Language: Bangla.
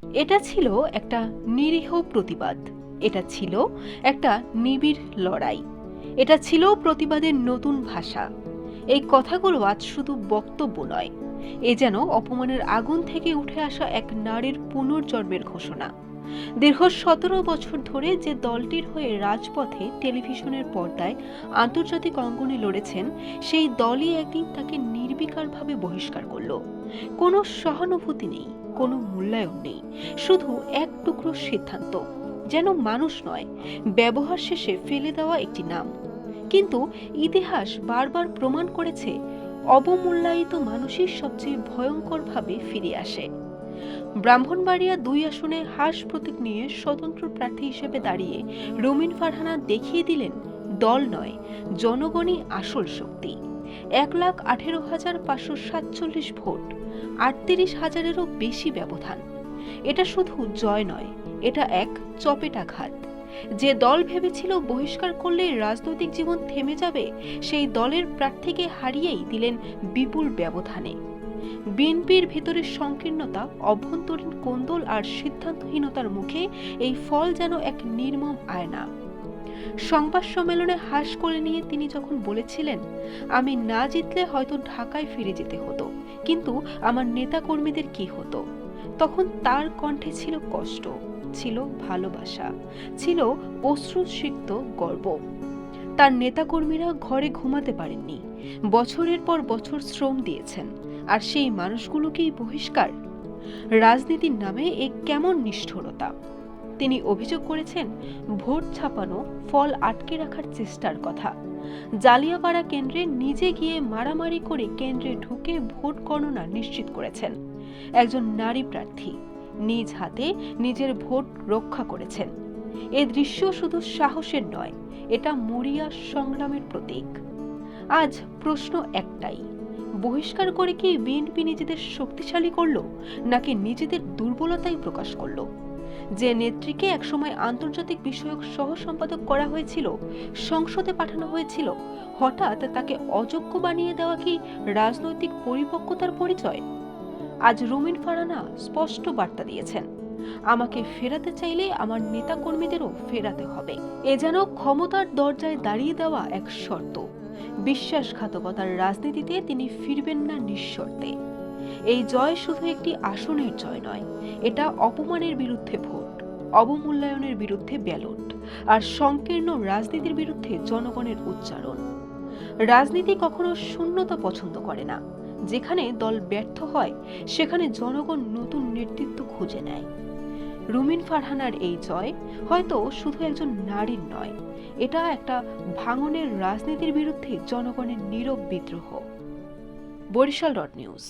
এটা ছিল একটা নিরীহ প্রতিবাদ, এটা ছিল একটা নিবিড় লড়াই, এটা ছিল প্রতিবাদের নতুন ভাষা। এই কথাগুলো আজ শুধু বক্তব্য নয়, এ যেন অপমানের আগুন থেকে উঠে আসা এক নারীর পুনর্জন্মের ঘোষণা। দীর্ঘ 17 বছর ধরে যে দলটির হয়ে রাজপথে, টেলিভিশনের পর্দায়, আন্তর্জাতিক অঙ্গনে লড়েছেন, সেই দলই একদিন তাকে নির্বিকারভাবে বহিষ্কার করল। কোনো সহানুভূতি নেই, কোনো মূল্যায়ন নেই, শুধু এক টুকরো সিদ্ধান্ত, যেন মানুষ নয়, ব্যবহার শেষে ফেলে দেওয়া একটি নাম। কিন্তু ইতিহাস বারবার প্রমাণ করেছে, অবমূল্যায়িত মানুষই সবচেয়ে ভয়ঙ্করভাবে ফিরে আসে। ব্রাহ্মণবাড়িয়া 2 আসনে হাস প্রতীক নিয়ে স্বতন্ত্র প্রার্থী হিসেবে দাঁড়িয়ে রুমিন ফারহানা দেখিয়ে দিলেন, দল নয়, জনগণই আসল শক্তি। 1,18,547 ভোট, 38,000-এরও বেশি ব্যবধান। এটা শুধু জয় নয়, এটা এক চপেটাঘাত। যে দল ভেবেছিল বহিষ্কার করলে রাজনৈতিক জীবন থেমে যাবে, সেই দলের প্রার্থীকে হারিয়েই দিলেন বিপুল ব্যবধানে। বিএনপির ভেতরের সংকীর্ণতা, অভ্যন্তরীণ কোন্দল আর সিদ্ধান্তহীনতার মুখে এই ফল যেন এক নির্মম আয়না। সংবাদ সম্মেলনে হাস করে নিয়ে তিনি যখন বলেছিলেন, আমি না জিতলে হয়তো ঢাকায় ফিরে যেতে হতো, কিন্তু আমার নেতা কর্মীদের কি হতো, তখন তার কণ্ঠে ছিল কষ্ট, ছিল ভালোবাসা, ছিল অশ্রুসিক্ত গর্ব। তার নেতাকর্মীরা ঘরে ঘুমাতে পারেননি, বছরের পর বছর শ্রম দিয়েছেন, আর সেই মানুষগুলোকেই বহিষ্কার। রাজনীতির নামে এ কেমন নিষ্ঠুরতা! তিনি অভিযোগ করেছেন, ভোট ছাপানো, ফল আটকে রাখার চেষ্টার কথা। জালিয়াপাড়া কেন্দ্রে নিজে গিয়ে মারামারি করে কেন্দ্রে ঢুকে ভোট গণনা নিশ্চিত করেছেন। একজন নারী প্রার্থী নিজ হাতে নিজের ভোট রক্ষা করেছেন। এ দৃশ্য শুধু সাহসের নয়, এটা মরিয়া সংগ্রামের প্রতীক। আজ প্রশ্ন একটাই, বহিষ্কার করে কি বিএনপি নিজেদের শক্তিশালী করলো, নাকি নিজেদের দুর্বলতাই প্রকাশ করলো? যে নেত্রীকে একসময় আন্তর্জাতিক বিষয়ক সহ সম্পাদক করা হয়েছিল, সংসদে পাঠানো হয়েছিল, হঠাৎ তাকে অযোগ্য বানিয়ে দেওয়া কি রাজনৈতিক পরিপক্কতার পরিচয়? আজ রুমিন ফারহানা স্পষ্ট বার্তা দিয়েছেন, আমাকে ফেরাতে চাইলে আমার নেতা কর্মীদেরও ফেরাতে হবে। এ যেন ক্ষমতার দরজায় দাঁড়িয়ে দেওয়া এক শর্ত। বিশ্বাসঘাতকতার রাজনীতিতে তিনি ফিরবেন না নিঃশর্তে। এই জয় শুধু একটি আসনের জয় নয়, এটা অপমানের বিরুদ্ধে ভোট, অবমূল্যায়নের বিরুদ্ধে ব্যালট, আর সংকীর্ণ রাজনীতির বিরুদ্ধে জনগণের উচ্চারণ। রাজনীতি কখনো শূন্যতা পছন্দ করে না। যেখানে দল ব্যর্থ হয়, সেখানে জনগণ নতুন নেতৃত্ব খুঁজে নেয়। রুমিন ফারহানার এই জয় হয়তো শুধু একজন নারীর নয়, এটা একটা ভাঙনের রাজনীতির বিরুদ্ধে জনগণের নীরব বিদ্রোহ। বরিশাল.নিউজ।